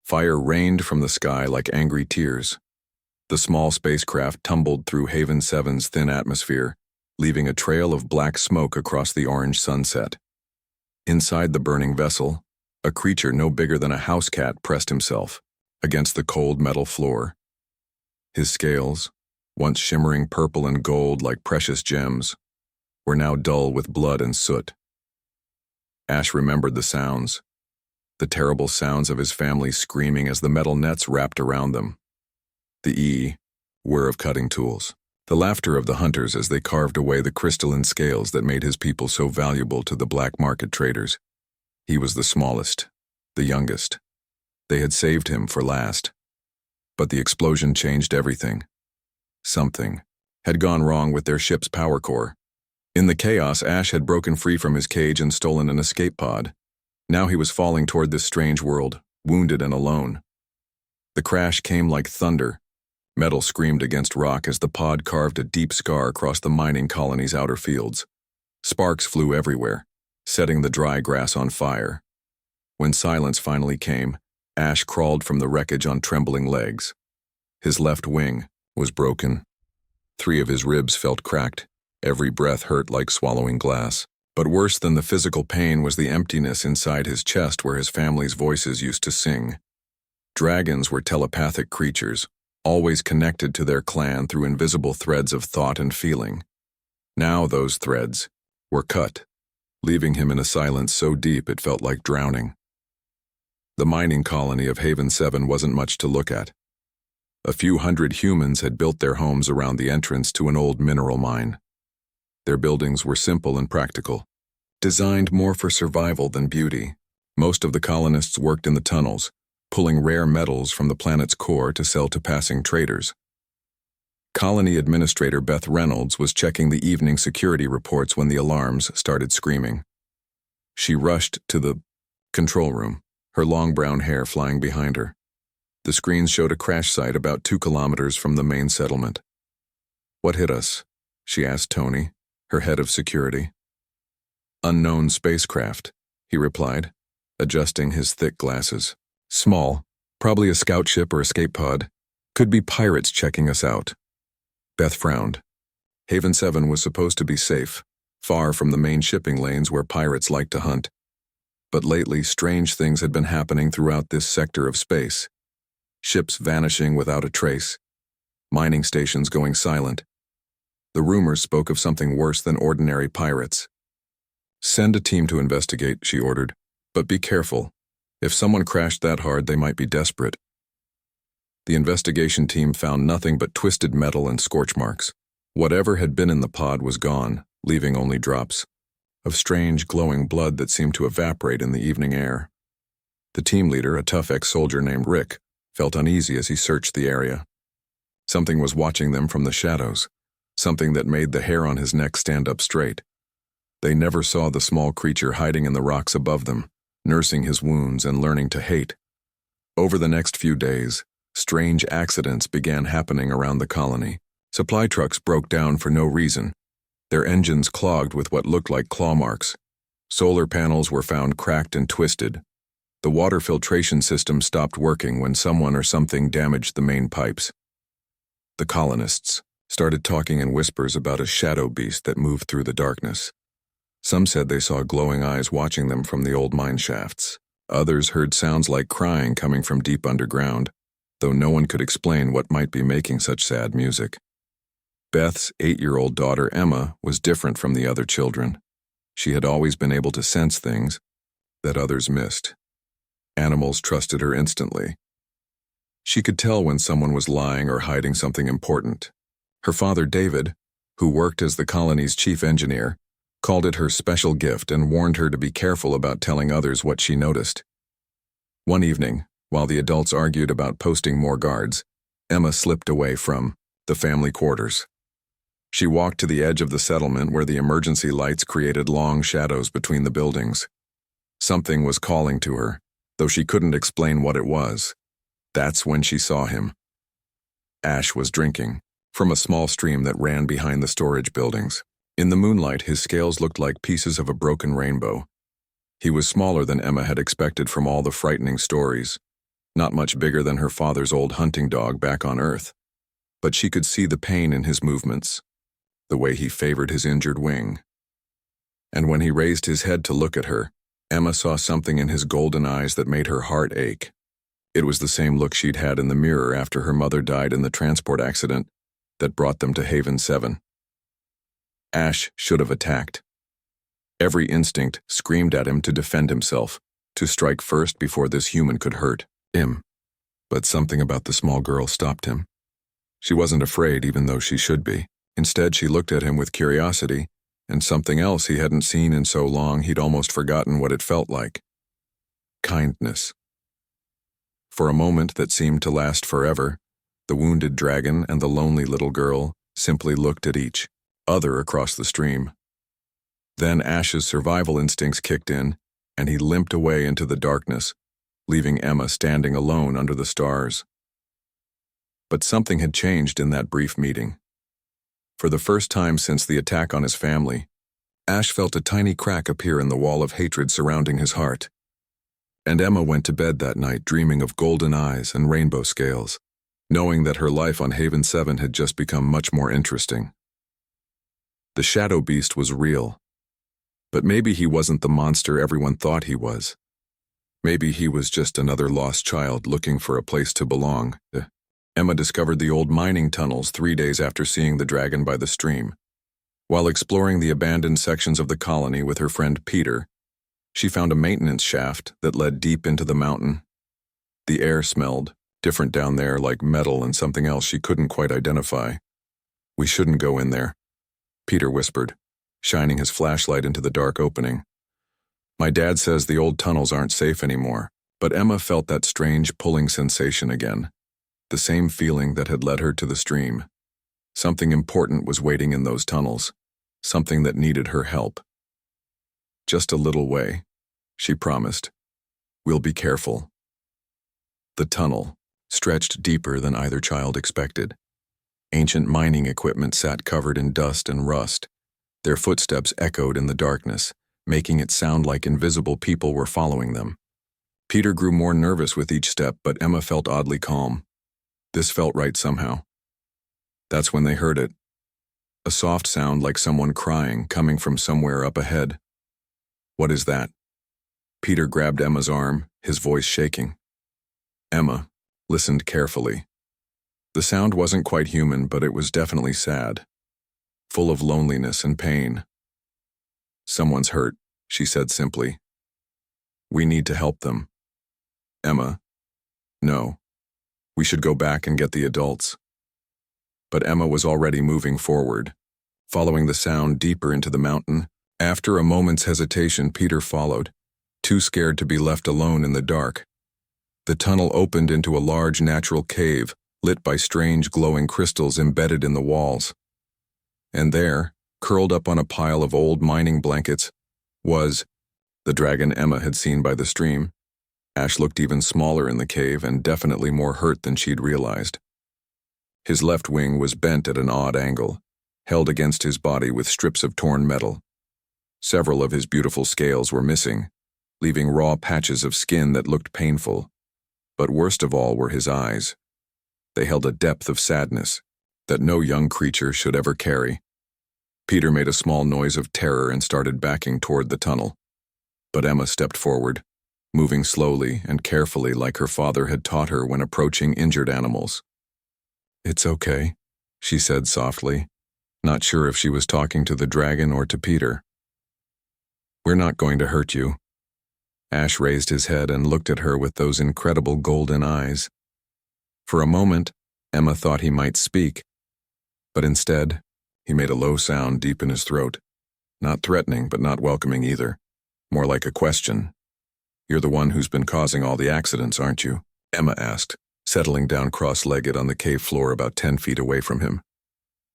Fire rained from the sky like angry tears. The small spacecraft tumbled through Haven 7's thin atmosphere, leaving a trail of black smoke across the orange sunset. Inside the burning vessel, a creature no bigger than a house cat pressed himself against the cold metal floor. His scales, once shimmering purple and gold like precious gems, were now dull with blood and soot. Ash remembered the sounds, the terrible sounds of his family screaming as the metal nets wrapped around them. The whir of cutting tools, the laughter of the hunters as they carved away the crystalline scales that made his people so valuable to the black market traders. He was the smallest, the youngest. They had saved him for last. But the explosion changed everything. Something had gone wrong with their ship's power core. In the chaos, Ash had broken free from his cage and stolen an escape pod. Now he was falling toward this strange world, wounded and alone. The crash came like thunder. Metal screamed against rock as the pod carved a deep scar across the mining colony's outer fields. Sparks flew everywhere, setting the dry grass on fire. When silence finally came, Ash crawled from the wreckage on trembling legs. His left wing was broken. 3 of his ribs felt cracked. Every breath hurt like swallowing glass. But worse than the physical pain was the emptiness inside his chest where his family's voices used to sing. Dragons were telepathic creatures, always connected to their clan through invisible threads of thought and feeling. Now those threads were cut, leaving him in a silence so deep it felt like drowning. The mining colony of Haven 7 wasn't much to look at. A few hundred humans had built their homes around the entrance to an old mineral mine. Their buildings were simple and practical, designed more for survival than beauty. Most of the colonists worked in the tunnels, pulling rare metals from the planet's core to sell to passing traders. Colony Administrator Beth Reynolds was checking the evening security reports when the alarms started screaming. She rushed to the control room, her long brown hair flying behind her. The screens showed a crash site about 2 kilometers from the main settlement. "What hit us?" she asked Tony, her head of security. "Unknown spacecraft," he replied, adjusting his thick glasses. "Small, probably a scout ship or escape pod. Could be pirates checking us out." Beth frowned. Haven 7 was supposed to be safe, far from the main shipping lanes where pirates like to hunt. But lately, strange things had been happening throughout this sector of space. Ships vanishing without a trace. Mining stations going silent. The rumors spoke of something worse than ordinary pirates. "Send a team to investigate," she ordered. "But be careful. If someone crashed that hard, they might be desperate." The investigation team found nothing but twisted metal and scorch marks. Whatever had been in the pod was gone, leaving only drops of strange, glowing blood that seemed to evaporate in the evening air. The team leader, a tough ex-soldier named Rick, felt uneasy as he searched the area. Something was watching them from the shadows, something that made the hair on his neck stand up straight. They never saw the small creature hiding in the rocks above them, nursing his wounds and learning to hate. Over the next few days, strange accidents began happening around the colony. Supply trucks broke down for no reason, their engines clogged with what looked like claw marks. Solar panels were found cracked and twisted. The water filtration system stopped working when someone or something damaged the main pipes. The colonists started talking in whispers about a shadow beast that moved through the darkness. Some said they saw glowing eyes watching them from the old mine shafts. Others heard sounds like crying coming from deep underground, though no one could explain what might be making such sad music. Beth's 8-year-old daughter, Emma, was different from the other children. She had always been able to sense things that others missed. Animals trusted her instantly. She could tell when someone was lying or hiding something important. Her father, David, who worked as the colony's chief engineer, called it her special gift and warned her to be careful about telling others what she noticed. One evening, while the adults argued about posting more guards, Emma slipped away from the family quarters. She walked to the edge of the settlement where the emergency lights created long shadows between the buildings. Something was calling to her, though she couldn't explain what it was. That's when she saw him. Ash was drinking from a small stream that ran behind the storage buildings. In the moonlight, his scales looked like pieces of a broken rainbow. He was smaller than Emma had expected from all the frightening stories. not much bigger than her father's old hunting dog back on Earth. But she could see the pain in his movements, the way he favored his injured wing. And when he raised his head to look at her, Emma saw something in his golden eyes that made her heart ache. It was the same look she'd had in the mirror after her mother died in the transport accident that brought them to Haven 7. Ash should have attacked. Every instinct screamed at him to defend himself, to strike first before this human could hurt him. But something about the small girl stopped him. She wasn't afraid, even though she should be. Instead, she looked at him with curiosity, and something else he hadn't seen in so long he'd almost forgotten what it felt like. Kindness. For a moment that seemed to last forever, the wounded dragon and the lonely little girl simply looked at each other across the stream. Then Ash's survival instincts kicked in, and he limped away into the darkness, leaving Emma standing alone under the stars. But something had changed in that brief meeting. For the first time since the attack on his family, Ash felt a tiny crack appear in the wall of hatred surrounding his heart. And Emma went to bed that night dreaming of golden eyes and rainbow scales, knowing that her life on Haven 7 had just become much more interesting. The shadow beast was real. But maybe he wasn't the monster everyone thought he was. Maybe he was just another lost child looking for a place to belong. Emma discovered the old mining tunnels 3 days after seeing the dragon by the stream. While exploring the abandoned sections of the colony with her friend Peter, she found a maintenance shaft that led deep into the mountain. The air smelled different down there, like metal and something else she couldn't quite identify. "We shouldn't go in there," Peter whispered, shining his flashlight into the dark opening. "My dad says the old tunnels aren't safe anymore," but Emma felt that strange pulling sensation again, the same feeling that had led her to the stream. Something important was waiting in those tunnels, something that needed her help. "Just a little way," she promised. "We'll be careful." The tunnel stretched deeper than either child expected. Ancient mining equipment sat covered in dust and rust. Their footsteps echoed in the darkness, making it sound like invisible people were following them. Peter grew more nervous with each step, but Emma felt oddly calm. This felt right somehow. That's when they heard it. A soft sound like someone crying coming from somewhere up ahead. "What is that?" Peter grabbed Emma's arm, his voice shaking. Emma listened carefully. The sound wasn't quite human, but it was definitely sad, full of loneliness and pain. "Someone's hurt," she said simply. "We need to help them." Emma, "No. We should go back and get the adults." But Emma was already moving forward, following the sound deeper into the mountain. After a moment's hesitation, Peter followed, too scared to be left alone in the dark. The tunnel opened into a large natural cave, lit by strange glowing crystals embedded in the walls. And there, curled up on a pile of old mining blankets, was the dragon Emma had seen by the stream. Ash looked even smaller in the cave and definitely more hurt than she'd realized. His left wing was bent at an odd angle, held against his body with strips of torn metal. Several of his beautiful scales were missing, leaving raw patches of skin that looked painful. But worst of all were his eyes. They held a depth of sadness that no young creature should ever carry. Peter made a small noise of terror and started backing toward the tunnel. But Emma stepped forward, moving slowly and carefully like her father had taught her when approaching injured animals. "It's okay," she said softly, not sure if she was talking to the dragon or to Peter. "We're not going to hurt you." Ash raised his head and looked at her with those incredible golden eyes. For a moment, Emma thought he might speak, but instead, he made a low sound deep in his throat, not threatening but not welcoming either, more like a question. "You're the one who's been causing all the accidents, aren't you?" Emma asked, settling down cross-legged on the cave floor about 10 feet away from him.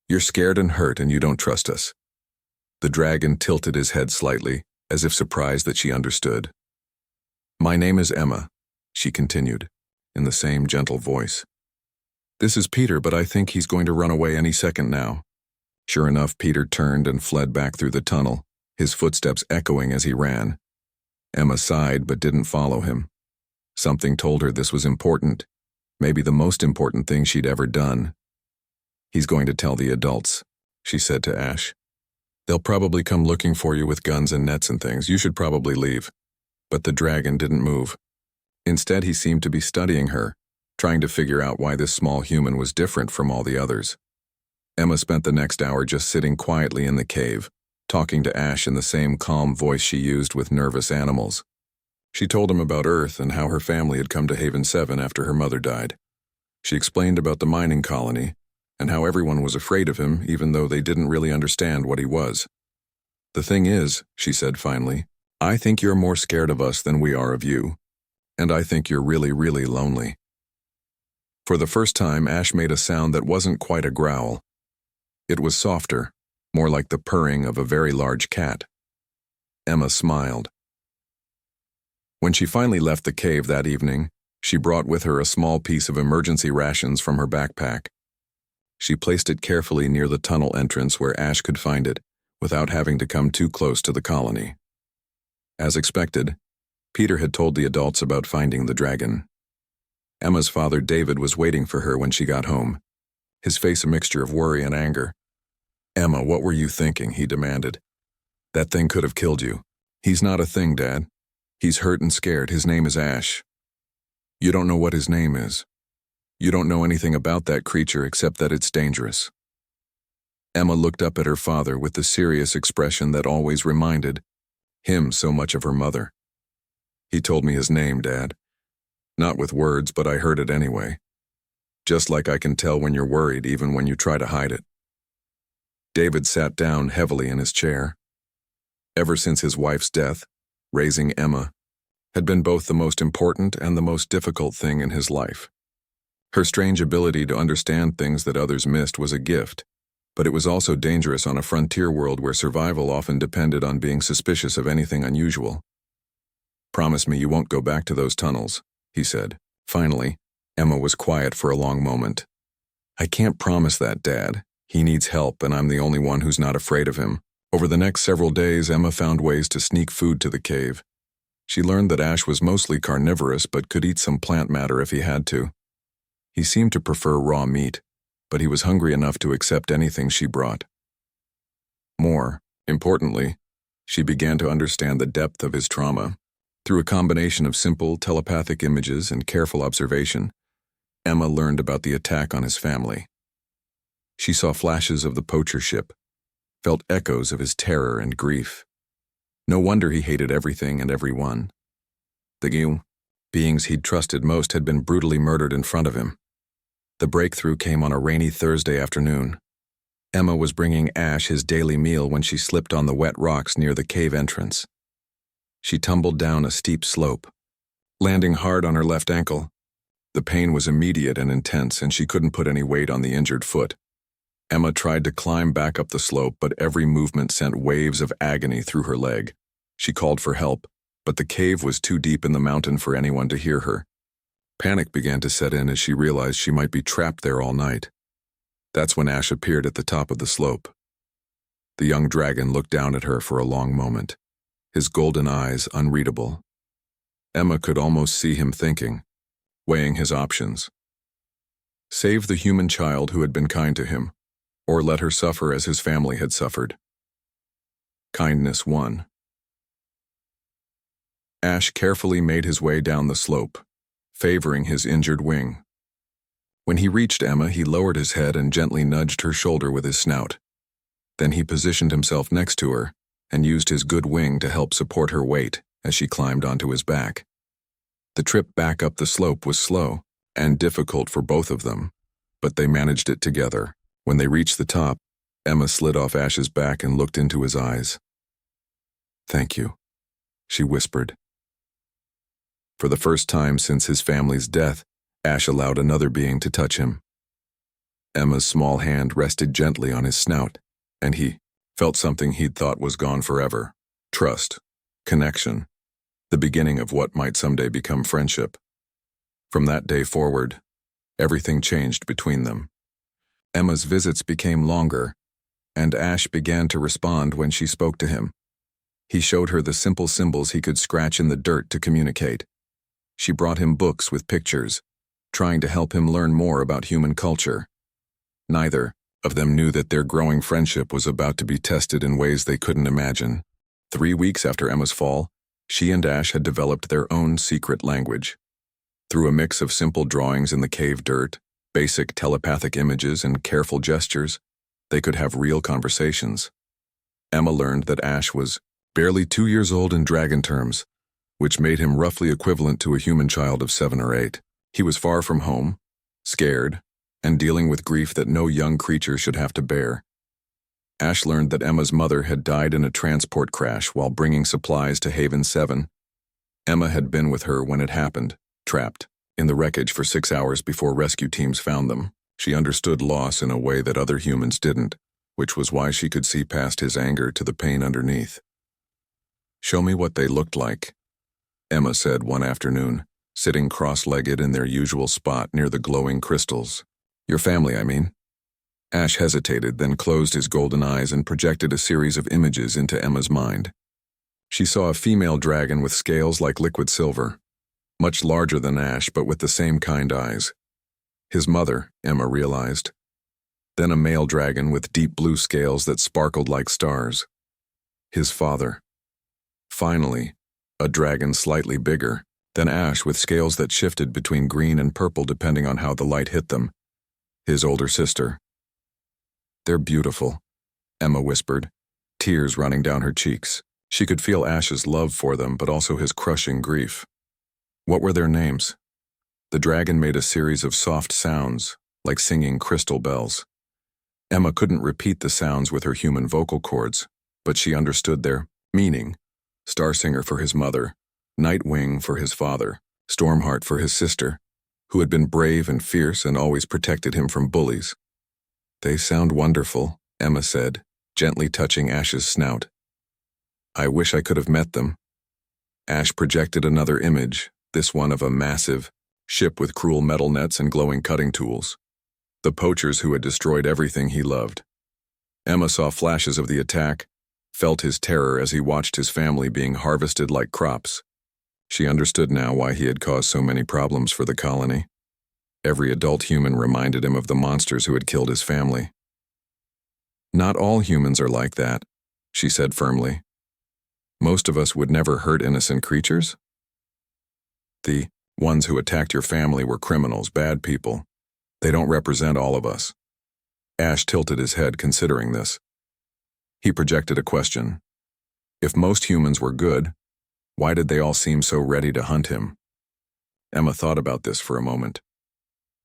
"You're scared and hurt and you don't trust us." The dragon tilted his head slightly, as if surprised that she understood. "My name is Emma," she continued, in the same gentle voice. "This is Peter, but I think he's going to run away any second now." Sure enough, Peter turned and fled back through the tunnel, his footsteps echoing as he ran. Emma sighed but didn't follow him. Something told her this was important, maybe the most important thing she'd ever done. "He's going to tell the adults," she said to Ash. "They'll probably come looking for you with guns and nets and things. You should probably leave." But the dragon didn't move. Instead, he seemed to be studying her, trying to figure out why this small human was different from all the others. Emma spent the next hour just sitting quietly in the cave, talking to Ash in the same calm voice she used with nervous animals. She told him about Earth and how her family had come to Haven 7 after her mother died. She explained about the mining colony and how everyone was afraid of him even though they didn't really understand what he was. "The thing is," she said finally, "I think you're more scared of us than we are of you. And I think you're really, really lonely." For the first time, Ash made a sound that wasn't quite a growl. It was softer, more like the purring of a very large cat. Emma smiled. When she finally left the cave that evening, she brought with her a small piece of emergency rations from her backpack. She placed it carefully near the tunnel entrance where Ash could find it, without having to come too close to the colony. As expected, Peter had told the adults about finding the dragon. Emma's father, David, was waiting for her when she got home, his face a mixture of worry and anger. "Emma, what were you thinking?" he demanded. "That thing could have killed you." "He's not a thing, Dad. He's hurt and scared. His name is Ash." "You don't know what his name is. You don't know anything about that creature except that it's dangerous." Emma looked up at her father with the serious expression that always reminded him so much of her mother. "He told me his name, Dad. Not with words, but I heard it anyway. Just like I can tell when you're worried even when you try to hide it." David sat down heavily in his chair. Ever since his wife's death, raising Emma had been both the most important and the most difficult thing in his life. Her strange ability to understand things that others missed was a gift, but it was also dangerous on a frontier world where survival often depended on being suspicious of anything unusual. "Promise me you won't go back to those tunnels," he said. Finally, Emma was quiet for a long moment. "I can't promise that, Dad. He needs help, and I'm the only one who's not afraid of him." Over the next several days, Emma found ways to sneak food to the cave. She learned that Ash was mostly carnivorous but could eat some plant matter if he had to. He seemed to prefer raw meat, but he was hungry enough to accept anything she brought. More importantly, she began to understand the depth of his trauma. Through a combination of simple telepathic images and careful observation, Emma learned about the attack on his family. She saw flashes of the poacher ship, felt echoes of his terror and grief. No wonder he hated everything and everyone. The beings he'd trusted most had been brutally murdered in front of him. The breakthrough came on a rainy Thursday afternoon. Emma was bringing Ash his daily meal when she slipped on the wet rocks near the cave entrance. She tumbled down a steep slope, landing hard on her left ankle. The pain was immediate and intense, and she couldn't put any weight on the injured foot. Emma tried to climb back up the slope, but every movement sent waves of agony through her leg. She called for help, but the cave was too deep in the mountain for anyone to hear her. Panic began to set in as she realized she might be trapped there all night. That's when Ash appeared at the top of the slope. The young dragon looked down at her for a long moment, his golden eyes unreadable. Emma could almost see him thinking, weighing his options. Save the human child who had been kind to him, or let her suffer as his family had suffered. Kindness won. Ash carefully made his way down the slope, favoring his injured wing. When he reached Emma, he lowered his head and gently nudged her shoulder with his snout. Then he positioned himself next to her and used his good wing to help support her weight as she climbed onto his back. The trip back up the slope was slow and difficult for both of them, but they managed it together. When they reached the top, Emma slid off Ash's back and looked into his eyes. "Thank you," she whispered. For the first time since his family's death, Ash allowed another being to touch him. Emma's small hand rested gently on his snout, and he felt something he'd thought was gone forever. Trust, connection, the beginning of what might someday become friendship. From that day forward, everything changed between them. Emma's visits became longer, and Ash began to respond when she spoke to him. He showed her the simple symbols he could scratch in the dirt to communicate. She brought him books with pictures, trying to help him learn more about human culture. Neither of them knew that their growing friendship was about to be tested in ways they couldn't imagine. 3 weeks after Emma's fall, she and Ash had developed their own secret language. Through a mix of simple drawings in the cave dirt, basic telepathic images, and careful gestures, they could have real conversations. Emma learned that Ash was barely 2 years old in dragon terms, which made him roughly equivalent to a human child of 7 or 8. He was far from home, scared, and dealing with grief that no young creature should have to bear. Ash learned that Emma's mother had died in a transport crash while bringing supplies to Haven 7. Emma had been with her when it happened, trapped in the wreckage for 6 hours before rescue teams found them. She understood loss in a way that other humans didn't, which was why she could see past his anger to the pain underneath. "Show me what they looked like," Emma said one afternoon, sitting cross-legged in their usual spot near the glowing crystals. "Your family, I mean." Ash hesitated, then closed his golden eyes and projected a series of images into Emma's mind. She saw a female dragon with scales like liquid silver, much larger than Ash but with the same kind eyes. His mother, Emma realized. Then a male dragon with deep blue scales that sparkled like stars. His father. Finally, a dragon slightly bigger than Ash with scales that shifted between green and purple depending on how the light hit them. His older sister. "They're beautiful," Emma whispered, tears running down her cheeks. She could feel Ash's love for them, but also his crushing grief. "What were their names?" The dragon made a series of soft sounds, like singing crystal bells. Emma couldn't repeat the sounds with her human vocal cords, but she understood their meaning. Starsinger for his mother, Nightwing for his father, Stormheart for his sister, who had been brave and fierce and always protected him from bullies. "They sound wonderful," Emma said, gently touching Ash's snout. "I wish I could have met them." Ash projected another image, this one of a massive ship with cruel metal nets and glowing cutting tools. The poachers who had destroyed everything he loved. Emma saw flashes of the attack, felt his terror as he watched his family being harvested like crops. She understood now why he had caused so many problems for the colony. Every adult human reminded him of the monsters who had killed his family. "Not all humans are like that," she said firmly. "Most of us would never hurt innocent creatures." "The ones who attacked your family were criminals, bad people. They don't represent all of us." Ash tilted his head considering this. He projected a question. If most humans were good, why did they all seem so ready to hunt him? Emma thought about this for a moment.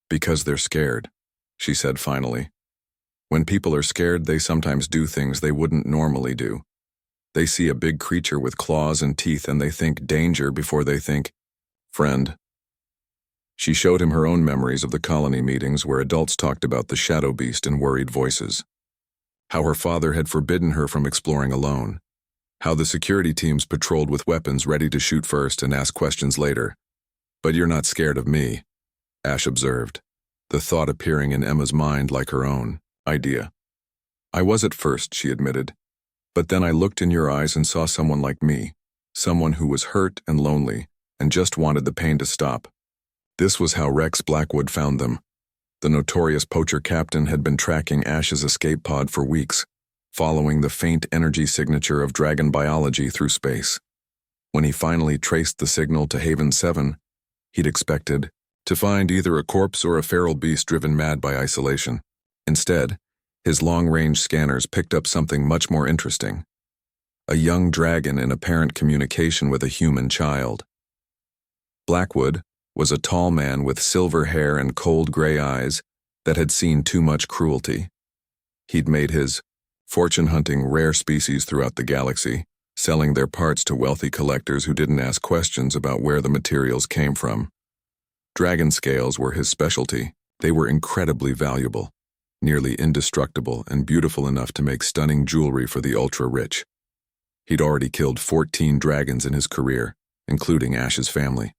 "Because they're scared," she said finally. "When people are scared, they sometimes do things they wouldn't normally do. They see a big creature with claws and teeth and they think danger before they think friend." She showed him her own memories of the colony meetings where adults talked about the shadow beast in worried voices. How her father had forbidden her from exploring alone. How the security teams patrolled with weapons ready to shoot first and ask questions later. "But you're not scared of me," Ash observed, the thought appearing in Emma's mind like her own idea. "I was at first," she admitted, "but then I looked in your eyes and saw someone like me, someone who was hurt and lonely and just wanted the pain to stop." This was how Rex Blackwood found them. The notorious poacher captain had been tracking Ash's escape pod for weeks, following the faint energy signature of dragon biology through space. When he finally traced the signal to Haven 7, he'd expected to find either a corpse or a feral beast driven mad by isolation. Instead, his long-range scanners picked up something much more interesting. A young dragon in apparent communication with a human child. Blackwood was a tall man with silver hair and cold gray eyes that had seen too much cruelty. He'd made his fortune hunting rare species throughout the galaxy, selling their parts to wealthy collectors who didn't ask questions about where the materials came from. Dragon scales were his specialty. They were incredibly valuable, nearly indestructible and beautiful enough to make stunning jewelry for the ultra-rich. He'd already killed 14 dragons in his career, including Ash's family.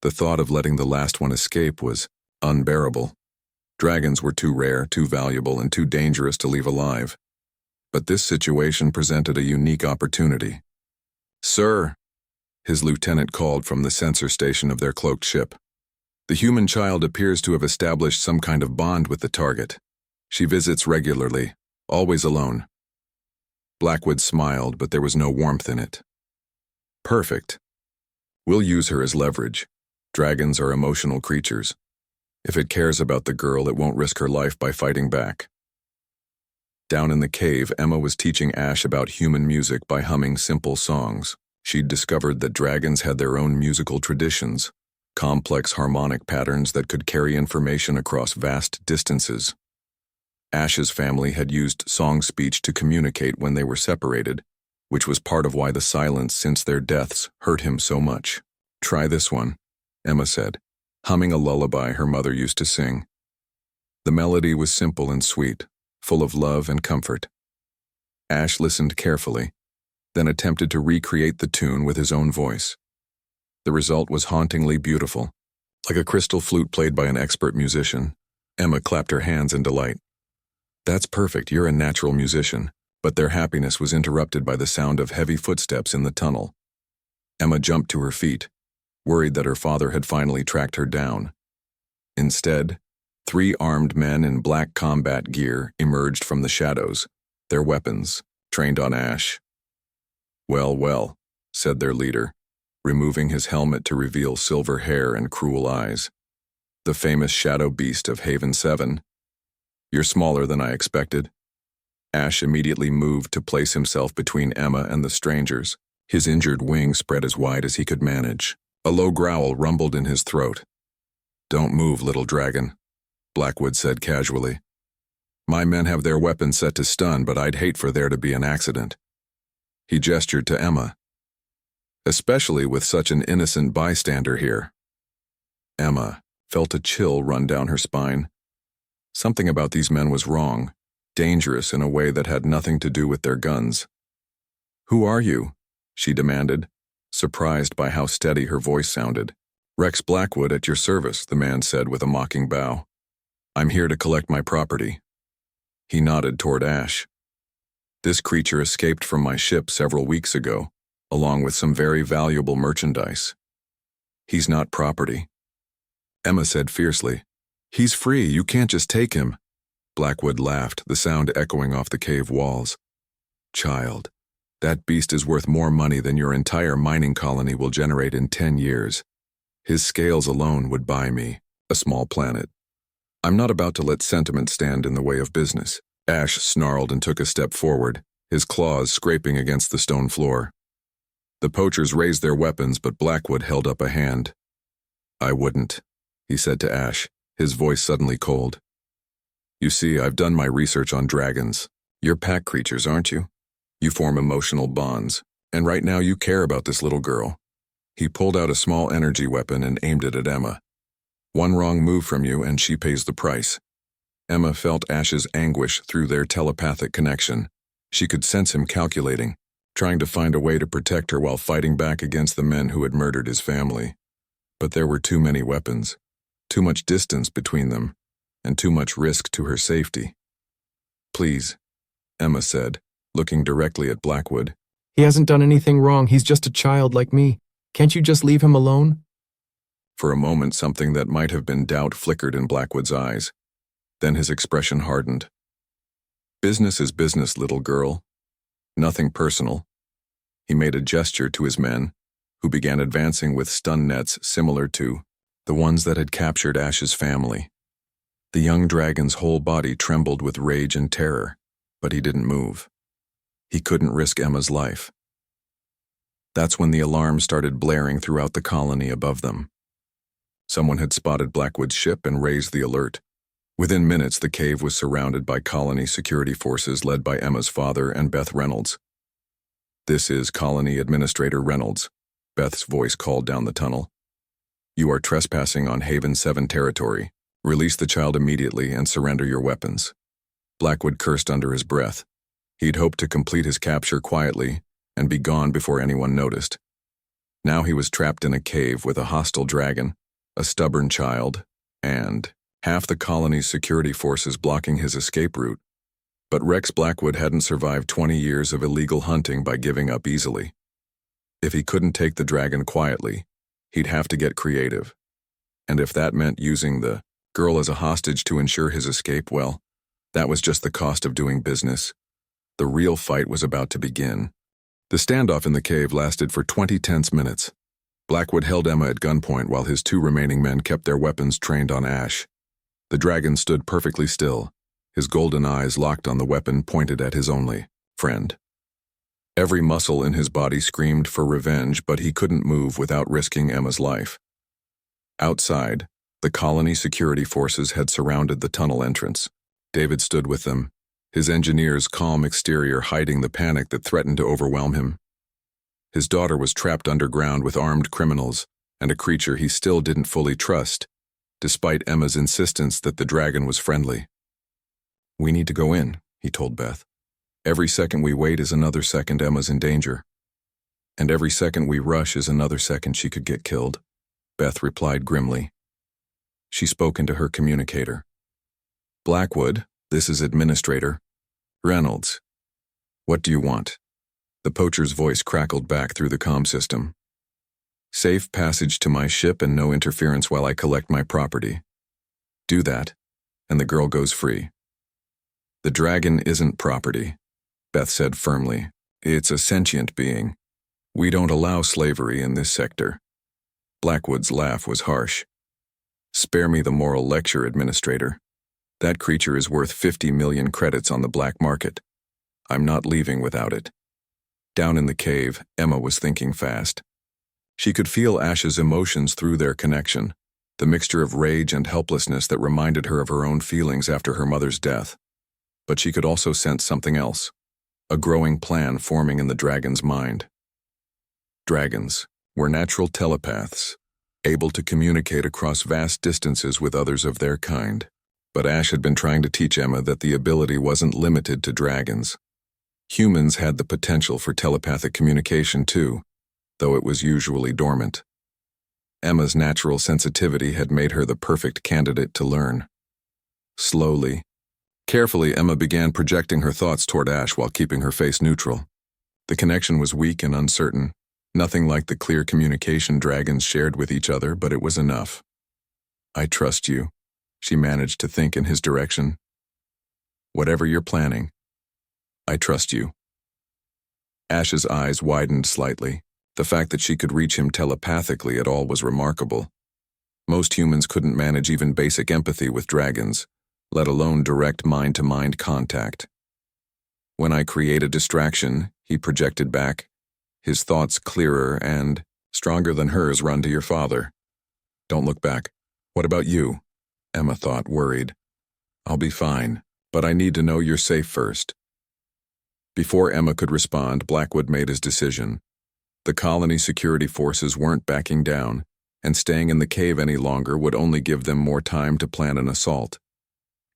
The thought of letting the last one escape was unbearable. Dragons were too rare, too valuable, and too dangerous to leave alive. But this situation presented a unique opportunity. "Sir," his lieutenant called from the sensor station of their cloaked ship. The human child appears to have established some kind of bond with the target. She visits regularly, always alone. Blackwood smiled, but there was no warmth in it. Perfect. We'll use her as leverage. Dragons are emotional creatures. If it cares about the girl, it won't risk her life by fighting back. Down in the cave, Emma was teaching Ash about human music by humming simple songs. She'd discovered that dragons had their own musical traditions, complex harmonic patterns that could carry information across vast distances. Ash's family had used song speech to communicate when they were separated, which was part of why the silence since their deaths hurt him so much. "Try this one," Emma said, humming a lullaby her mother used to sing. The melody was simple and sweet, full of love and comfort. Ash listened carefully, then attempted to recreate the tune with his own voice. The result was hauntingly beautiful. Like a crystal flute played by an expert musician, Emma clapped her hands in delight. "That's perfect, you're a natural musician." But their happiness was interrupted by the sound of heavy footsteps in the tunnel. Emma jumped to her feet, worried that her father had finally tracked her down. Instead, 3 armed men in black combat gear emerged from the shadows, their weapons trained on Ash. "Well, well," said their leader, removing his helmet to reveal silver hair and cruel eyes. "The famous shadow beast of Haven 7. You're smaller than I expected." Ash immediately moved to place himself between Emma and the strangers, his injured wing spread as wide as he could manage. A low growl rumbled in his throat. "Don't move, little dragon," Blackwood said casually. "My men have their weapons set to stun, but I'd hate for there to be an accident." He gestured to Emma. "Especially with such an innocent bystander here." Emma felt a chill run down her spine. Something about these men was wrong. Dangerous in a way that had nothing to do with their guns. "Who are you?" she demanded, surprised by how steady her voice sounded. "Rex Blackwood at your service," the man said with a mocking bow. "I'm here to collect my property." He nodded toward Ash. "This creature escaped from my ship several weeks ago, along with some very valuable merchandise." "He's not property," Emma said fiercely. "He's free, you can't just take him." Blackwood laughed, the sound echoing off the cave walls. "Child, that beast is worth more money than your entire mining colony will generate in 10 years. His scales alone would buy me, a small planet. I'm not about to let sentiment stand in the way of business." Ash snarled and took a step forward, his claws scraping against the stone floor. The poachers raised their weapons, but Blackwood held up a hand. "I wouldn't," he said to Ash, his voice suddenly cold. "You see, I've done my research on dragons. You're pack creatures, aren't you? You form emotional bonds, and right now you care about this little girl." He pulled out a small energy weapon and aimed it at Emma. "One wrong move from you and she pays the price." Emma felt Ash's anguish through their telepathic connection. She could sense him calculating, trying to find a way to protect her while fighting back against the men who had murdered his family. But there were too many weapons, too much distance between them, and too much risk to her safety. "Please," Emma said, looking directly at Blackwood. "He hasn't done anything wrong. He's just a child like me. Can't you just leave him alone?" For a moment, something that might have been doubt flickered in Blackwood's eyes. Then his expression hardened. "Business is business, little girl. Nothing personal." He made a gesture to his men, who began advancing with stun nets similar to the ones that had captured Ash's family. The young dragon's whole body trembled with rage and terror, but he didn't move. He couldn't risk Emma's life. That's when the alarm started blaring throughout the colony above them. Someone had spotted Blackwood's ship and raised the alert. Within minutes, the cave was surrounded by colony security forces led by Emma's father and Beth Reynolds. "This is Colony Administrator Reynolds," Beth's voice called down the tunnel. "You are trespassing on Haven 7 territory. Release the child immediately and surrender your weapons." Blackwood cursed under his breath. He'd hoped to complete his capture quietly and be gone before anyone noticed. Now he was trapped in a cave with a hostile dragon, a stubborn child, and half the colony's security forces blocking his escape route. But Rex Blackwood hadn't survived 20 years of illegal hunting by giving up easily. If he couldn't take the dragon quietly, he'd have to get creative. And if that meant using the girl as a hostage to ensure his escape, well, that was just the cost of doing business. The real fight was about to begin. The standoff in the cave lasted for 20 tense minutes. Blackwood held Emma at gunpoint while his 2 remaining men kept their weapons trained on Ash. The dragon stood perfectly still, his golden eyes locked on the weapon pointed at his only friend. Every muscle in his body screamed for revenge, but he couldn't move without risking Emma's life. Outside, the colony security forces had surrounded the tunnel entrance. David stood with them, his engineer's calm exterior hiding the panic that threatened to overwhelm him. His daughter was trapped underground with armed criminals and a creature he still didn't fully trust, despite Emma's insistence that the dragon was friendly. "We need to go in," he told Beth. "Every second we wait is another second Emma's in danger. And every second we rush is another second she could get killed," Beth replied grimly. She spoke into her communicator. "Blackwood, this is Administrator Reynolds. What do you want?" The poacher's voice crackled back through the comm system. "Safe passage to my ship and no interference while I collect my property. Do that, and the girl goes free." "The dragon isn't property," Beth said firmly. "It's a sentient being. We don't allow slavery in this sector." Blackwood's laugh was harsh. "Spare me the moral lecture, Administrator. That creature is worth 50 million credits on the black market. I'm not leaving without it." Down in the cave, Emma was thinking fast. She could feel Ash's emotions through their connection, the mixture of rage and helplessness that reminded her of her own feelings after her mother's death. But she could also sense something else, a growing plan forming in the dragon's mind. Dragons were natural telepaths, able to communicate across vast distances with others of their kind. But Ash had been trying to teach Emma that the ability wasn't limited to dragons. Humans had the potential for telepathic communication too, though it was usually dormant. Emma's natural sensitivity had made her the perfect candidate to learn. Slowly, carefully, Emma began projecting her thoughts toward Ash while keeping her face neutral. The connection was weak and uncertain, nothing like the clear communication dragons shared with each other, but it was enough. "I trust you," she managed to think in his direction. "Whatever you're planning, I trust you." Ash's eyes widened slightly. The fact that she could reach him telepathically at all was remarkable. Most humans couldn't manage even basic empathy with dragons, let alone direct mind-to-mind contact. "When I create a distraction," he projected back, his thoughts clearer and, stronger than hers, run to your father. "Don't look back. What about you?" Emma thought, worried. "I'll be fine, but I need to know you're safe first." Before Emma could respond, Blackwood made his decision. The colony security forces weren't backing down, and staying in the cave any longer would only give them more time to plan an assault.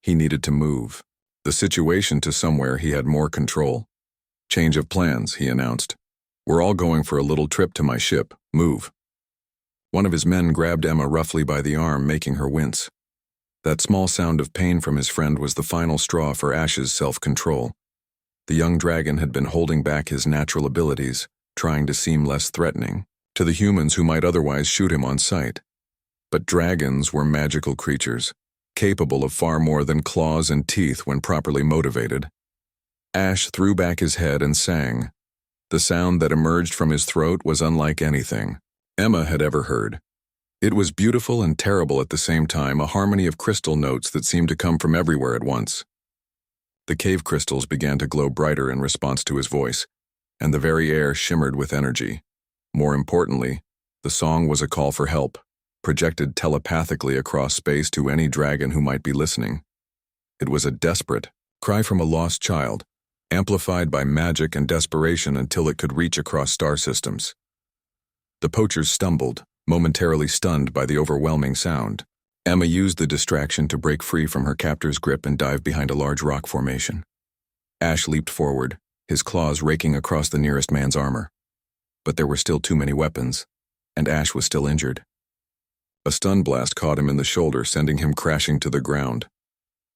He needed to move the situation to somewhere he had more control. "Change of plans," he announced. "We're all going for a little trip to my ship. Move." One of his men grabbed Emma roughly by the arm, making her wince. That small sound of pain from his friend was the final straw for Ash's self-control. The young dragon had been holding back his natural abilities, trying to seem less threatening to the humans who might otherwise shoot him on sight. But dragons were magical creatures, capable of far more than claws and teeth when properly motivated. Ash threw back his head and sang. The sound that emerged from his throat was unlike anything Emma had ever heard. It was beautiful and terrible at the same time, a harmony of crystal notes that seemed to come from everywhere at once. The cave crystals began to glow brighter in response to his voice, and the very air shimmered with energy. More importantly, the song was a call for help, projected telepathically across space to any dragon who might be listening. It was a desperate cry from a lost child, amplified by magic and desperation until it could reach across star systems. The poachers stumbled, momentarily stunned by the overwhelming sound. Emma used the distraction to break free from her captor's grip and dive behind a large rock formation. Ash leaped forward, his claws raking across the nearest man's armor. But there were still too many weapons, and Ash was still injured. A stun blast caught him in the shoulder, sending him crashing to the ground.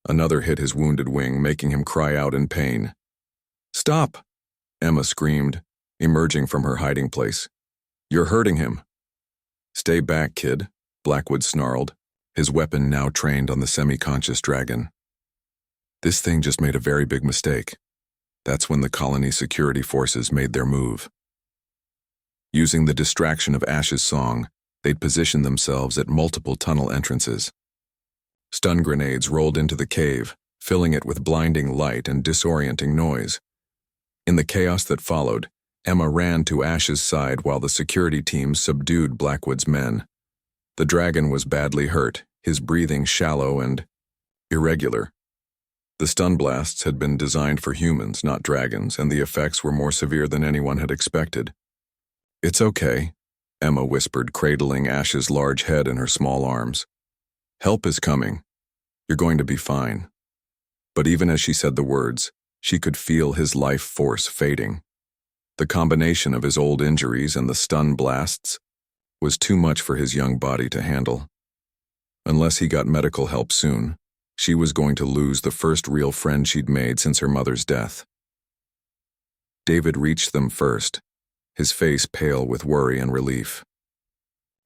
Another hit his wounded wing, making him cry out in pain. "Stop!" Emma screamed, emerging from her hiding place. You're hurting him. Stay back, kid, Blackwood snarled, his weapon now trained on the semi-conscious dragon. This thing just made a very big mistake. That's when the colony security forces made their move. Using the distraction of Ash's song, they'd positioned themselves at multiple tunnel entrances. Stun grenades rolled into the cave, filling it with blinding light and disorienting noise. In the chaos that followed, Emma ran to Ash's side while the security team subdued Blackwood's men. The dragon was badly hurt, his breathing shallow and irregular. The stun blasts had been designed for humans, not dragons, and the effects were more severe than anyone had expected. It's okay, Emma whispered, cradling Ash's large head in her small arms. Help is coming. You're going to be fine. But even as she said the words, she could feel his life force fading. The combination of his old injuries and the stun blasts was too much for his young body to handle. Unless he got medical help soon, she was going to lose the first real friend she'd made since her mother's death. David reached them first, his face pale with worry and relief.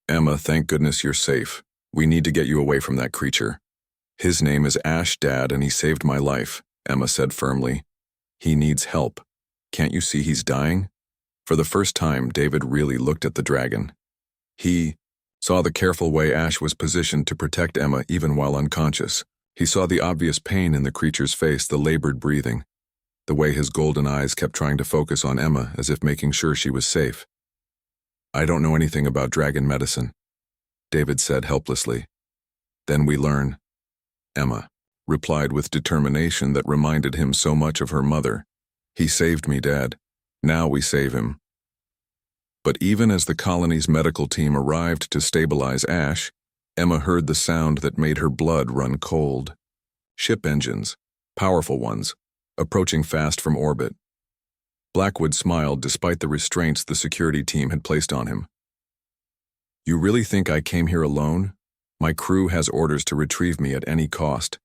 Emma, thank goodness you're safe. We need to get you away from that creature. His name is Ash, Dad, and he saved my life, Emma said firmly. He needs help. Can't you see he's dying? For the first time, David really looked at the dragon. He saw the careful way Ash was positioned to protect Emma even while unconscious. He saw the obvious pain in the creature's face, the labored breathing, the way his golden eyes kept trying to focus on Emma as if making sure she was safe. I don't know anything about dragon medicine, David said helplessly. Then we learn, Emma replied with determination that reminded him so much of her mother. He saved me, Dad. Now we save him. But even as the colony's medical team arrived to stabilize Ash, Emma heard the sound that made her blood run cold. Ship engines, powerful ones, approaching fast from orbit. Blackwood smiled despite the restraints the security team had placed on him. You really think I came here alone? My crew has orders to retrieve me at any cost,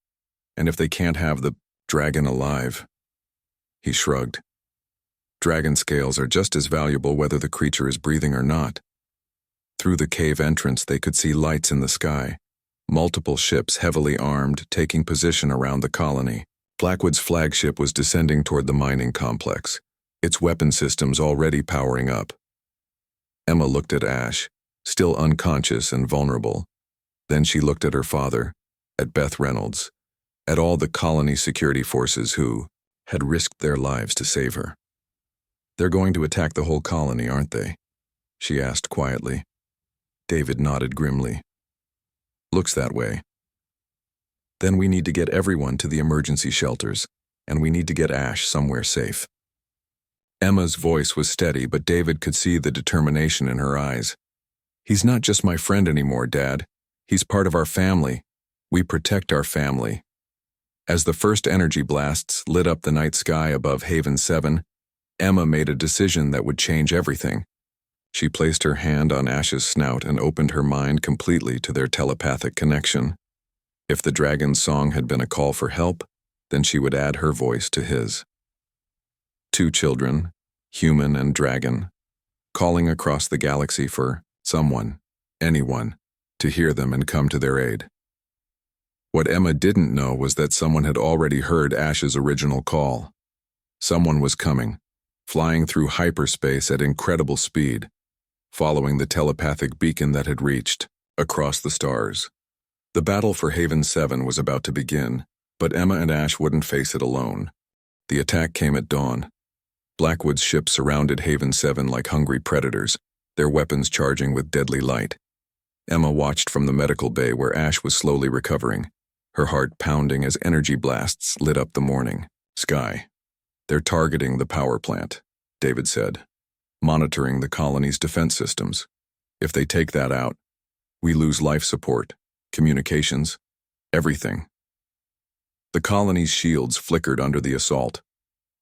and if they can't have the dragon alive. He shrugged. Dragon scales are just as valuable whether the creature is breathing or not. Through the cave entrance, they could see lights in the sky, multiple ships heavily armed taking position around the colony. Blackwood's flagship was descending toward the mining complex, its weapon systems already powering up. Emma looked at Ash, still unconscious and vulnerable. Then she looked at her father, at Beth Reynolds, at all the colony security forces who had risked their lives to save her. They're going to attack the whole colony, aren't they? She asked quietly. David nodded grimly. Looks that way. Then we need to get everyone to the emergency shelters, and we need to get Ash somewhere safe. Emma's voice was steady, but David could see the determination in her eyes. He's not just my friend anymore, Dad. He's part of our family. We protect our family. As the first energy blasts lit up the night sky above Haven 7, Emma made a decision that would change everything. She placed her hand on Ash's snout and opened her mind completely to their telepathic connection. If the dragon's song had been a call for help, then she would add her voice to his. Two children, human and dragon, calling across the galaxy for someone, anyone, to hear them and come to their aid. What Emma didn't know was that someone had already heard Ash's original call. Someone was coming, flying through hyperspace at incredible speed, following the telepathic beacon that had reached across the stars. The battle for Haven 7 was about to begin, but Emma and Ash wouldn't face it alone. The attack came at dawn. Blackwood's ships surrounded Haven 7 like hungry predators, their weapons charging with deadly light. Emma watched from the medical bay where Ash was slowly recovering, her heart pounding as energy blasts lit up the morning sky. They're targeting the power plant, David said, monitoring the colony's defense systems. If they take that out, we lose life support, communications, everything. The colony's shields flickered under the assault.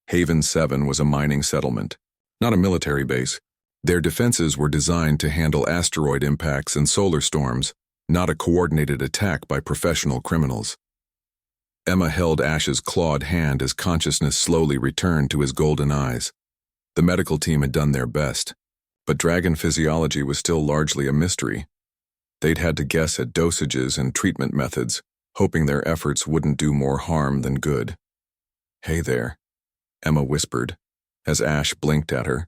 Haven 7 was a mining settlement, not a military base. Their defenses were designed to handle asteroid impacts and solar storms, not a coordinated attack by professional criminals. Emma held Ash's clawed hand as consciousness slowly returned to his golden eyes. The medical team had done their best, But dragon physiology was still largely a mystery. They'd had to guess at dosages and treatment methods, hoping their efforts wouldn't do more harm than good. "Hey there," Emma whispered, as Ash blinked at her.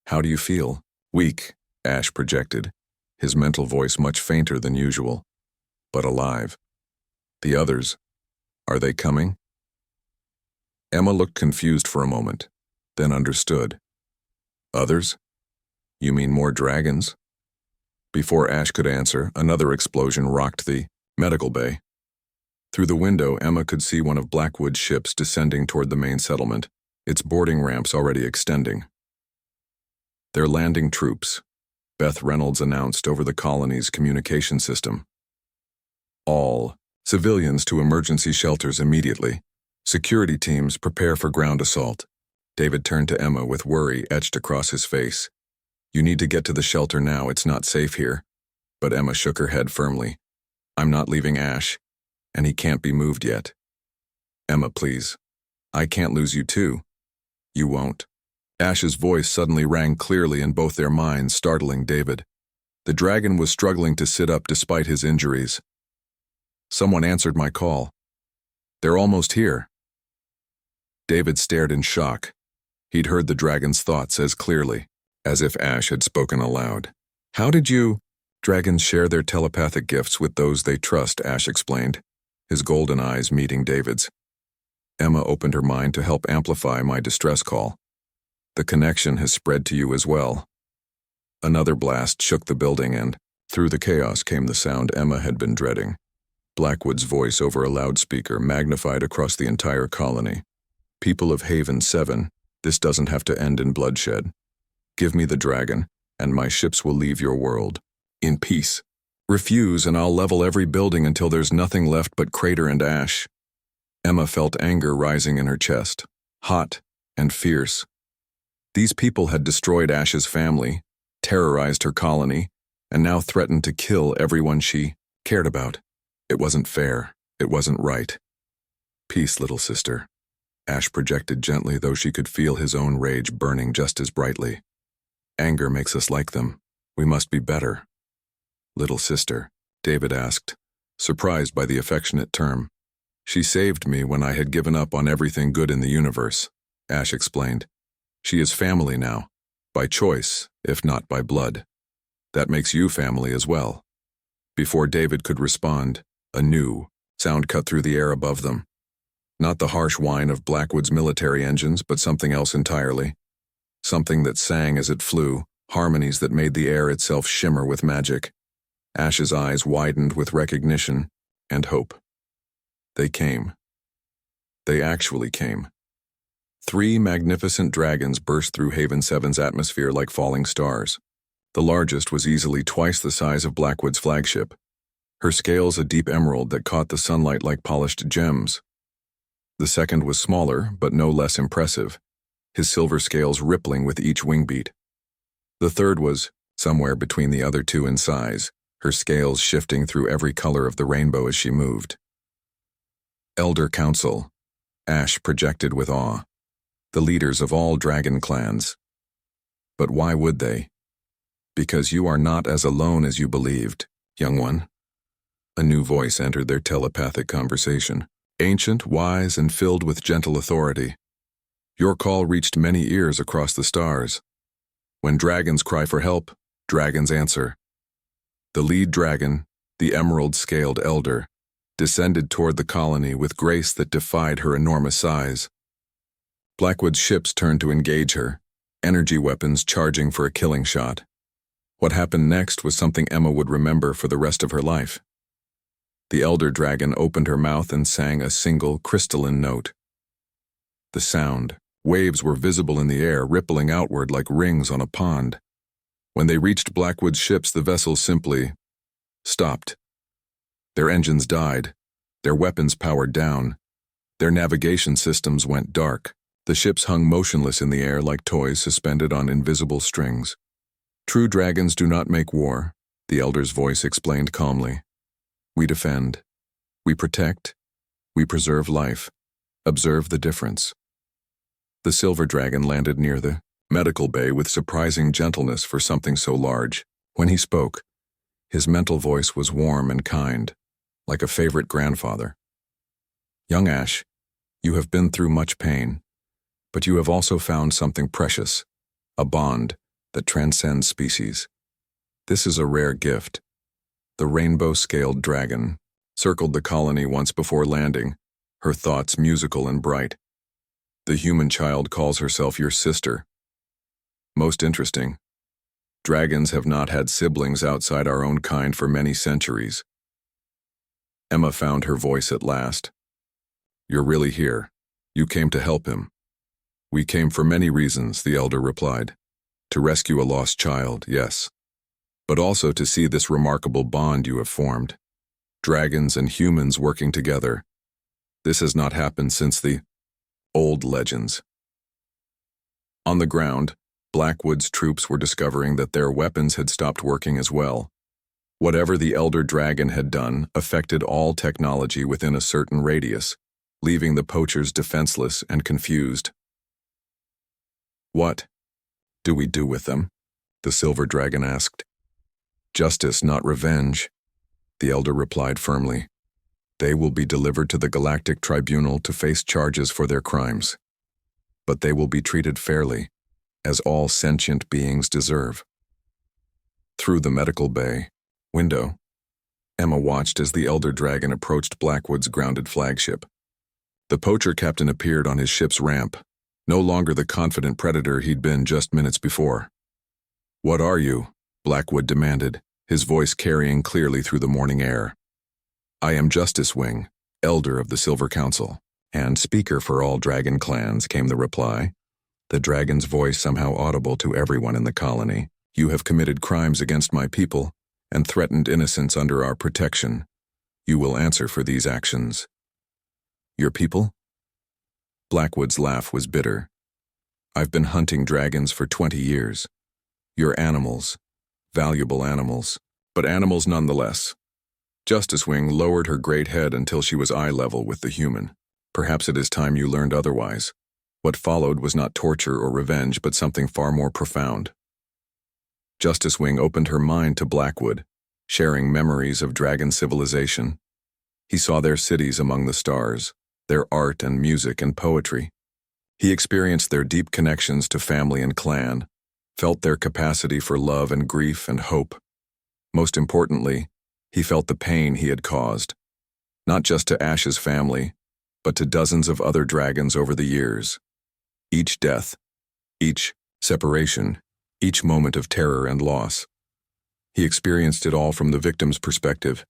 "How do you feel?" "Weak," Ash projected, his mental voice much fainter than usual. "But alive. The others, are they coming?" Emma looked confused for a moment, then understood. "Others? You mean more dragons?" Before Ash could answer, another explosion rocked the medical bay. Through the window, Emma could see one of Blackwood's ships descending toward the main settlement, its boarding ramps already extending. "They're landing troops," Beth Reynolds announced over the colony's communication system. "All civilians to emergency shelters immediately. Security teams prepare for ground assault." David turned to Emma with worry etched across his face. "You need to get to the shelter now, it's not safe here." But Emma shook her head firmly. "I'm not leaving Ash, and he can't be moved yet." "Emma, please. I can't lose you too." "You won't." Ash's voice suddenly rang clearly in both their minds, startling David. The dragon was struggling to sit up despite his injuries. "Someone answered my call. They're almost here." David stared in shock. He'd heard the dragon's thoughts as clearly, as if Ash had spoken aloud. "How did you—" "Dragons share their telepathic gifts with those they trust," Ash explained, his golden eyes meeting David's. "Emma opened her mind to help amplify my distress call. The connection has spread to you as well." Another blast shook the building and, through the chaos came the sound Emma had been dreading. Blackwood's voice over a loudspeaker magnified across the entire colony. "People of Haven 7, this doesn't have to end in bloodshed. Give me the dragon, and my ships will leave your world in peace. Refuse, and I'll level every building until there's nothing left but crater and ash." Emma felt anger rising in her chest, hot and fierce. These people had destroyed Ash's family, terrorized her colony, and now threatened to kill everyone she cared about. It wasn't fair. It wasn't right. "Peace, little sister," Ash projected gently, though she could feel his own rage burning just as brightly. "Anger makes us like them. We must be better." "Little sister," David asked, surprised by the affectionate term. "She saved me when I had given up on everything good in the universe," Ash explained. "She is family now, by choice, if not by blood. That makes you family as well." Before David could respond, a new sound cut through the air above them. Not the harsh whine of Blackwood's military engines, but something else entirely. Something that sang as it flew, harmonies that made the air itself shimmer with magic. Ash's eyes widened with recognition and hope. They came. They actually came. 3 magnificent dragons burst through Haven 7's atmosphere like falling stars. The largest was easily twice the size of Blackwood's flagship, her scales a deep emerald that caught the sunlight like polished gems. The second was smaller, but no less impressive, his silver scales rippling with each wing beat. The third was somewhere between the other two in size, her scales shifting through every color of the rainbow as she moved. "Elder Council," Ash projected with awe. "The leaders of all dragon clans." "But why would they?" "Because you are not as alone as you believed, young one." A new voice entered their telepathic conversation, ancient, wise, and filled with gentle authority. "Your call reached many ears across the stars. When dragons cry for help, dragons answer." The lead dragon, the emerald-scaled elder, descended toward the colony with grace that defied her enormous size. Blackwood's ships turned to engage her, energy weapons charging for a killing shot. What happened next was something Emma would remember for the rest of her life. The elder dragon opened her mouth and sang a single crystalline note. The sound, waves were visible in the air, rippling outward like rings on a pond. When they reached Blackwood's ships, the vessels simply stopped. Their engines died, their weapons powered down, their navigation systems went dark. The ships hung motionless in the air like toys suspended on invisible strings. "True dragons do not make war," the elder's voice explained calmly. "We defend. We protect. We preserve life. Observe the difference." The silver dragon landed near the medical bay with surprising gentleness for something so large. When he spoke, his mental voice was warm and kind, like a favorite grandfather. Young Ash, you have been through much pain, but you have also found something precious, a bond that transcends species. This is a rare gift. The rainbow-scaled dragon circled the colony once before landing, her thoughts musical and bright. The human child calls herself your sister. Most interesting, dragons have not had siblings outside our own kind for many centuries. Emma found her voice at last. You're really here. You came to help him. We came for many reasons, the elder replied. To rescue a lost child, yes. But also to see this remarkable bond you have formed. Dragons and humans working together. This has not happened since the old legends. On the ground, Blackwood's troops were discovering that their weapons had stopped working as well. Whatever the elder dragon had done affected all technology within a certain radius, leaving the poachers defenseless and confused. What do we do with them? The silver dragon asked. Justice, not revenge, the elder replied firmly. They will be delivered to the Galactic Tribunal to face charges for their crimes. But they will be treated fairly, as all sentient beings deserve. Through the medical bay window, Emma watched as the elder dragon approached Blackwood's grounded flagship. The poacher captain appeared on his ship's ramp, no longer the confident predator he'd been just minutes before. What are you? Blackwood demanded, his voice carrying clearly through the morning air. I am Justice Wing, elder of the Silver Council, and speaker for all dragon clans, came the reply, the dragon's voice somehow audible to everyone in the colony. You have committed crimes against my people and threatened innocents under our protection. You will answer for these actions. Your people? Blackwood's laugh was bitter. I've been hunting dragons for 20 years. You're animals, valuable animals, but animals nonetheless. Justice Wing lowered her great head until she was eye level with the human. Perhaps it is time you learned otherwise. What followed was not torture or revenge, but something far more profound. Justice Wing opened her mind to Blackwood, sharing memories of dragon civilization. He saw their cities among the stars, their art and music and poetry. He experienced their deep connections to family and clan, felt their capacity for love and grief and hope. Most importantly, he felt the pain he had caused, not just to Ash's family, but to dozens of other dragons over the years. Each death, each separation, each moment of terror and loss. He experienced it all from the victim's perspective,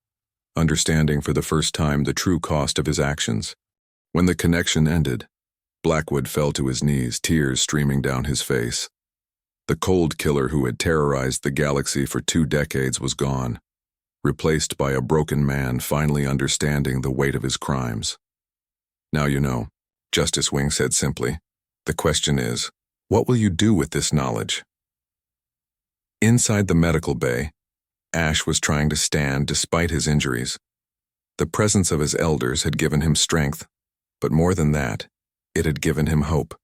understanding for the first time the true cost of his actions. When the connection ended, Blackwood fell to his knees, tears streaming down his face. The cold killer who had terrorized the galaxy for 2 decades was gone, replaced by a broken man finally understanding the weight of his crimes. Now you know, Justice Wing said simply. The question is, what will you do with this knowledge? Inside the medical bay, Ash was trying to stand despite his injuries. The presence of his elders had given him strength, but more than that, it had given him hope.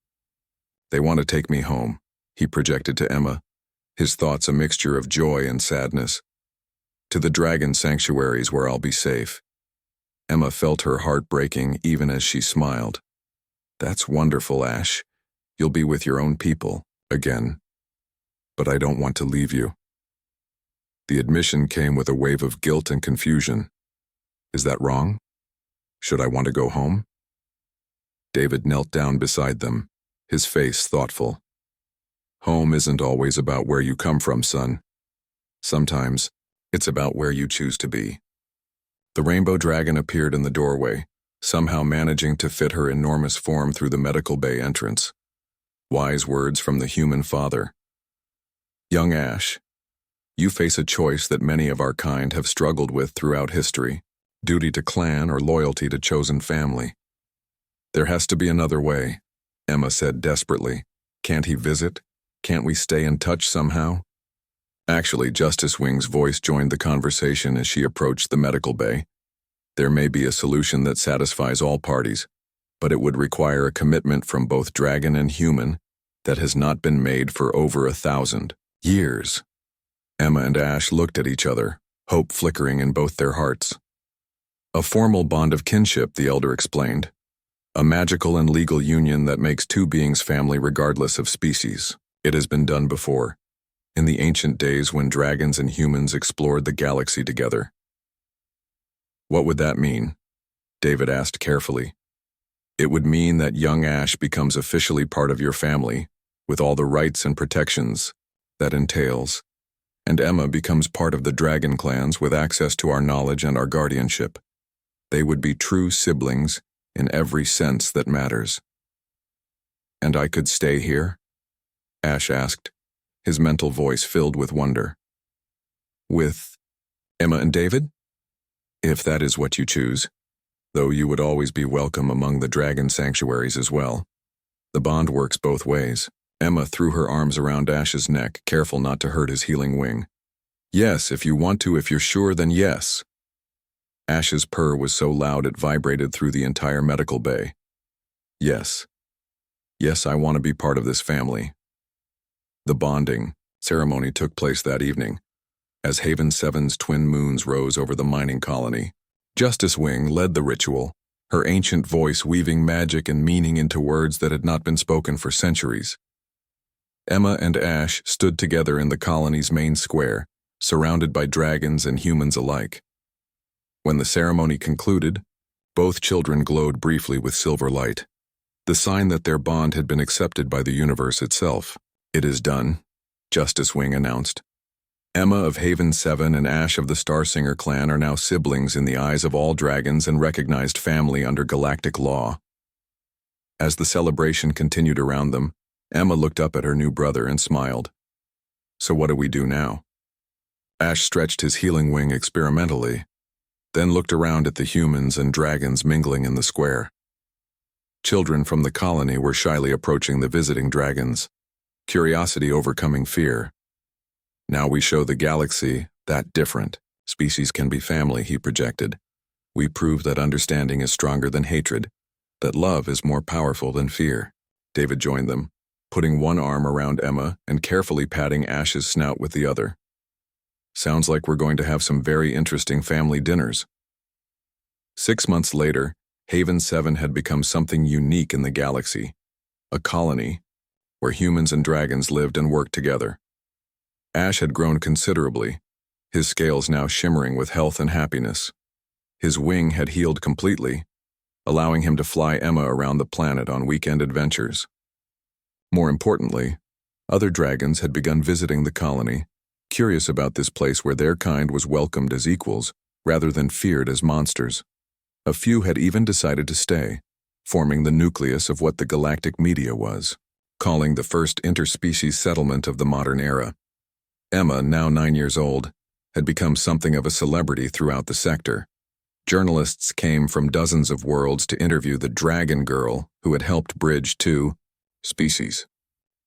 They want to take me home, he projected to Emma, his thoughts a mixture of joy and sadness. To the dragon sanctuaries where I'll be safe. Emma felt her heart breaking even as she smiled. That's wonderful, Ash. You'll be with your own people, again. But I don't want to leave you. The admission came with a wave of guilt and confusion. Is that wrong? Should I want to go home? David knelt down beside them, his face thoughtful. Home isn't always about where you come from, son. Sometimes, it's about where you choose to be. The rainbow dragon appeared in the doorway, somehow managing to fit her enormous form through the medical bay entrance. Wise words from the human father. Young Ash, you face a choice that many of our kind have struggled with throughout history, duty to clan or loyalty to chosen family. There has to be another way, Emma said desperately. Can't he visit? Can't we stay in touch somehow? Actually, Justice Wing's voice joined the conversation as she approached the medical bay. There may be a solution that satisfies all parties, but it would require a commitment from both dragon and human, that has not been made for over 1,000 years. Emma and Ash looked at each other, hope flickering in both their hearts. A formal bond of kinship, the elder explained. A magical and legal union that makes two beings family regardless of species. It has been done before, in the ancient days when dragons and humans explored the galaxy together. What would that mean? David asked carefully. It would mean that young Ash becomes officially part of your family, with all the rights and protections that entails, and Emma becomes part of the dragon clans with access to our knowledge and our guardianship. They would be true siblings in every sense that matters. And I could stay here? Ash asked, his mental voice filled with wonder. With Emma and David? If that is what you choose, though you would always be welcome among the dragon sanctuaries as well. The bond works both ways. Emma threw her arms around Ash's neck, careful not to hurt his healing wing. Yes, if you want to, if you're sure, then yes. Ash's purr was so loud it vibrated through the entire medical bay. Yes. Yes, I want to be part of this family. The bonding ceremony took place that evening, as Haven 7's twin moons rose over the mining colony. Justice Wing led the ritual, her ancient voice weaving magic and meaning into words that had not been spoken for centuries. Emma and Ash stood together in the colony's main square, surrounded by dragons and humans alike. When the ceremony concluded, both children glowed briefly with silver light, the sign that their bond had been accepted by the universe itself. It is done, Justice Wing announced. Emma of Haven 7 and Ash of the Starsinger clan are now siblings in the eyes of all dragons and recognized family under galactic law. As the celebration continued around them, Emma looked up at her new brother and smiled. So what do we do now? Ash stretched his healing wing experimentally, then looked around at the humans and dragons mingling in the square. Children from the colony were shyly approaching the visiting dragons, curiosity overcoming fear. Now we show the galaxy that different species can be family, he projected. We prove that understanding is stronger than hatred, that love is more powerful than fear. David joined them, putting one arm around Emma and carefully patting Ash's snout with the other. Sounds like we're going to have some very interesting family dinners. 6 months later, Haven 7 had become something unique in the galaxy, a colony where humans and dragons lived and worked together. Ash had grown considerably, his scales now shimmering with health and happiness. His wing had healed completely, allowing him to fly Emma around the planet on weekend adventures. More importantly, other dragons had begun visiting the colony, curious about this place where their kind was welcomed as equals rather than feared as monsters. A few had even decided to stay, forming the nucleus of what the galactic media was, calling the first interspecies settlement of the modern era. Emma, now 9 years old, had become something of a celebrity throughout the sector. Journalists came from dozens of worlds to interview the dragon girl who had helped bridge two species.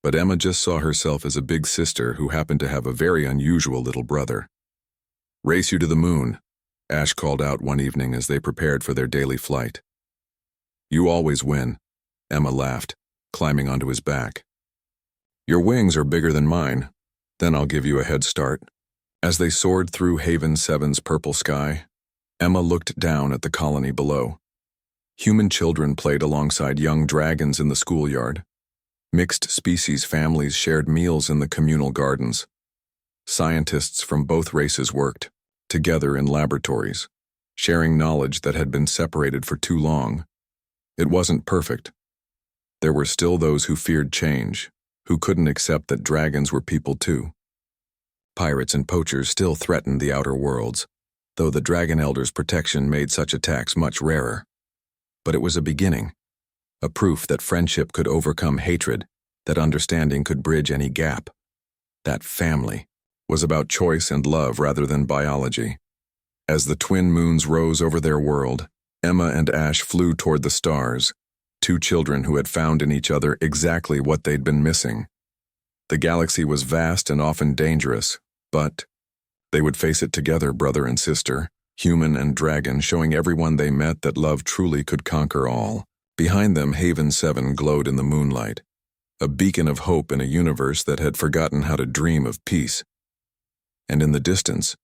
But Emma just saw herself as a big sister who happened to have a very unusual little brother. Race you to the moon, Ash called out one evening as they prepared for their daily flight. You always win, Emma laughed, climbing onto his back. Your wings are bigger than mine. Then I'll give you a head start. As they soared through Haven 7's purple sky, Emma looked down at the colony below. Human children played alongside young dragons in the schoolyard. Mixed species families shared meals in the communal gardens. Scientists from both races worked together in laboratories, sharing knowledge that had been separated for too long. It wasn't perfect. There were still those who feared change, who couldn't accept that dragons were people too. Pirates and poachers still threatened the outer worlds, though the Dragon Elder's protection made such attacks much rarer. But it was a beginning, a proof that friendship could overcome hatred, that understanding could bridge any gap. That family was about choice and love rather than biology. As the twin moons rose over their world, Emma and Ash flew toward the stars, two children who had found in each other exactly what they'd been missing. The galaxy was vast and often dangerous, but they would face it together, brother and sister, human and dragon, showing everyone they met that love truly could conquer all. Behind them, Haven 7 glowed in the moonlight. a beacon of hope in a universe that had forgotten how to dream of peace. And in the distance,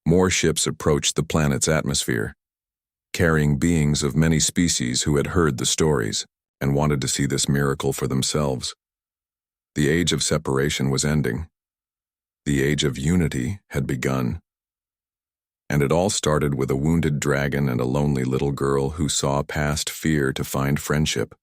more ships approached the planet's atmosphere, carrying beings of many species who had heard the stories and wanted to see this miracle for themselves. The age of separation was ending. The age of unity had begun. And it all started with a wounded dragon and a lonely little girl who saw past fear to find friendship.